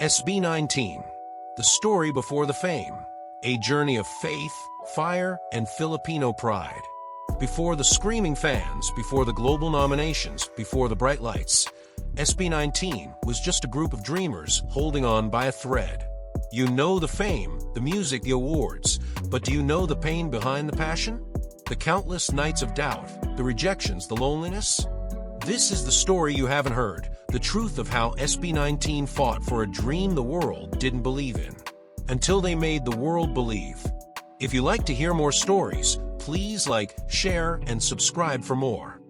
SB19, the story before the fame, a journey of faith, fire, and Filipino pride. Before the screaming fans, before the global nominations, before the bright lights, SB19 was just a group of dreamers holding on by a thread. You know the fame, the music, the awards, but do you know the pain behind the passion? The countless nights of doubt, the rejections, the loneliness? This is the story you haven't heard, the truth of how SB19 fought for a dream the world didn't believe in, until they made the world believe. If you like to hear more stories, please like, share, and subscribe for more.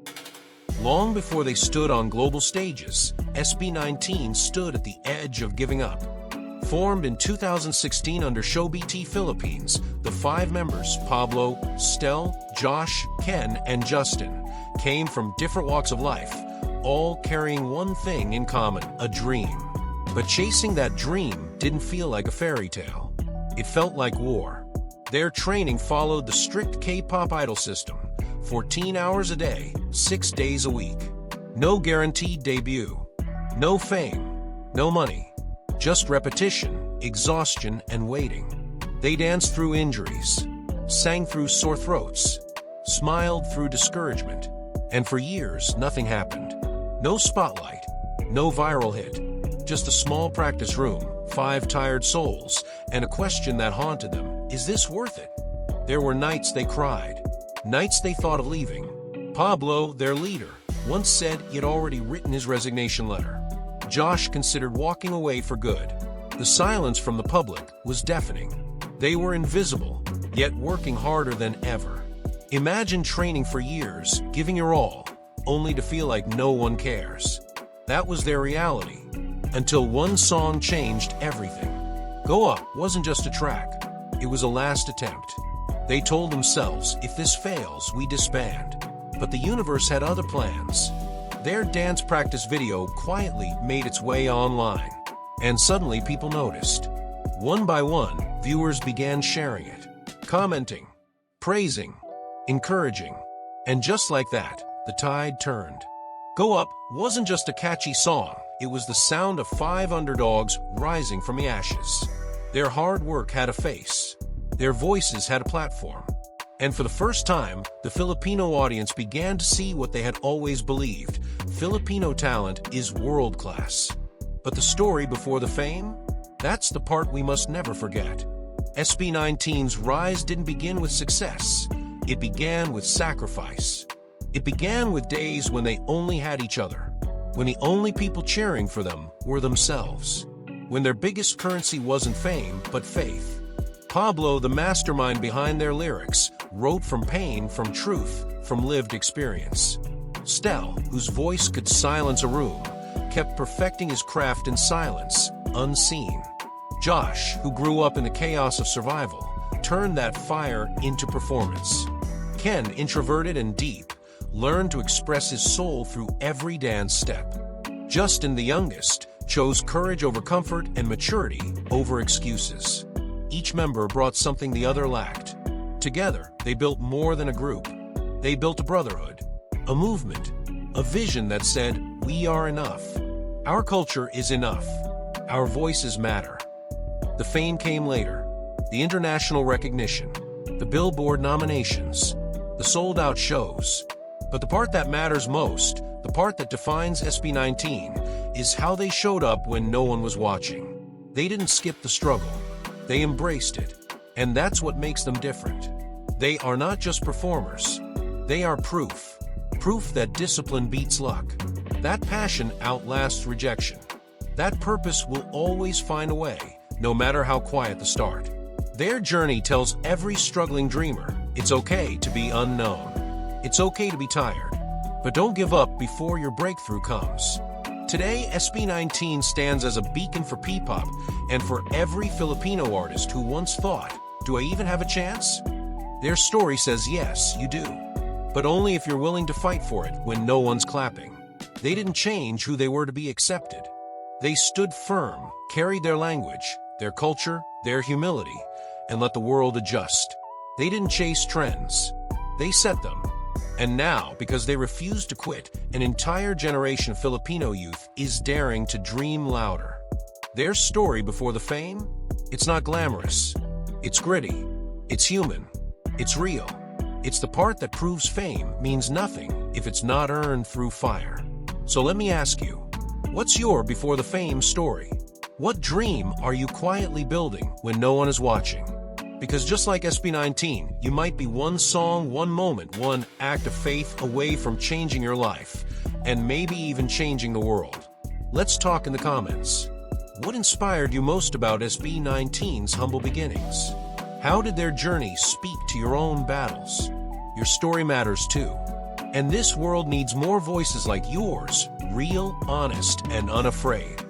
Long before they stood on global stages, SB19 stood at the edge of giving up. Formed in 2016 under SB19 Philippines, the 5 members, Pablo, Stel, Josh, Ken, and Justin, came from different walks of life, all carrying one thing in common, a dream. But chasing that dream didn't feel like a fairy tale. It felt like war. Their training followed the strict K-pop idol system, 14 hours a day, 6 days a week. No guaranteed debut. No fame. No money. Just repetition, exhaustion, and waiting. They danced through injuries, sang through sore throats, smiled through discouragement, and for years nothing happened. No spotlight, no viral hit, just a small practice room, 5 tired souls, and a question that haunted them: is this worth it? There were nights they cried, nights they thought of leaving. Pablo, their leader, once said he had already written his resignation letter. Josh considered walking away for good. The silence from the public was deafening. They were invisible, yet working harder than ever. Imagine training for years, giving your all, only to feel like no one cares. That was their reality, until one song changed everything. Go Up wasn't just a track, it was a last attempt. They told themselves, if this fails, we disband. But the universe had other plans. Their dance practice video quietly made its way online, and suddenly people noticed. One by one, viewers began sharing it, commenting, praising, encouraging, and just like that, the tide turned. Go Up wasn't just a catchy song, it was the sound of 5 underdogs rising from the ashes. Their hard work had a face. Their voices had a platform. And for the first time, the Filipino audience began to see what they had always believed: Filipino talent is world-class. But the story before the fame? That's the part we must never forget. SB19's rise didn't begin with success. It began with sacrifice. It began with days when they only had each other, when the only people cheering for them were themselves, when their biggest currency wasn't fame, but faith. Pablo, the mastermind behind their lyrics, wrote from pain, from truth, from lived experience. Stel, whose voice could silence a room, kept perfecting his craft in silence, unseen. Josh, who grew up in the chaos of survival, turned that fire into performance. Ken, introverted and deep, learned to express his soul through every dance step. Justin, the youngest, chose courage over comfort and maturity over excuses. Each member brought something the other lacked. Together, they built more than a group. They built a brotherhood, a movement, a vision that said, we are enough. Our culture is enough. Our voices matter. The fame came later. The international recognition, the Billboard nominations, the sold-out shows. But the part that matters most, the part that defines SB19, is how they showed up when no one was watching. They didn't skip the struggle. They embraced it. And that's what makes them different. They are not just performers. They are proof. Proof that discipline beats luck. That passion outlasts rejection. That purpose will always find a way, no matter how quiet the start. Their journey tells every struggling dreamer, it's okay to be unknown. It's okay to be tired. But don't give up before your breakthrough comes. Today, SB19 stands as a beacon for P-pop and for every Filipino artist who once thought, do I even have a chance? Their story says yes, you do. But only if you're willing to fight for it when no one's clapping. They didn't change who they were to be accepted. They stood firm, carried their language, their culture, their humility, and let the world adjust. They didn't chase trends. They set them. And now, because they refuse to quit, an entire generation of Filipino youth is daring to dream louder. Their story before the fame? It's not glamorous. It's gritty. It's human. It's real. It's the part that proves fame means nothing if it's not earned through fire. So let me ask you, what's your before the fame story? What dream are you quietly building when no one is watching? Because just like SB19, you might be one song, one moment, one act of faith away from changing your life, and maybe even changing the world. Let's talk in the comments. What inspired you most about SB19's humble beginnings? How did their journey speak to your own battles? Your story matters too. And this world needs more voices like yours, real, honest, and unafraid.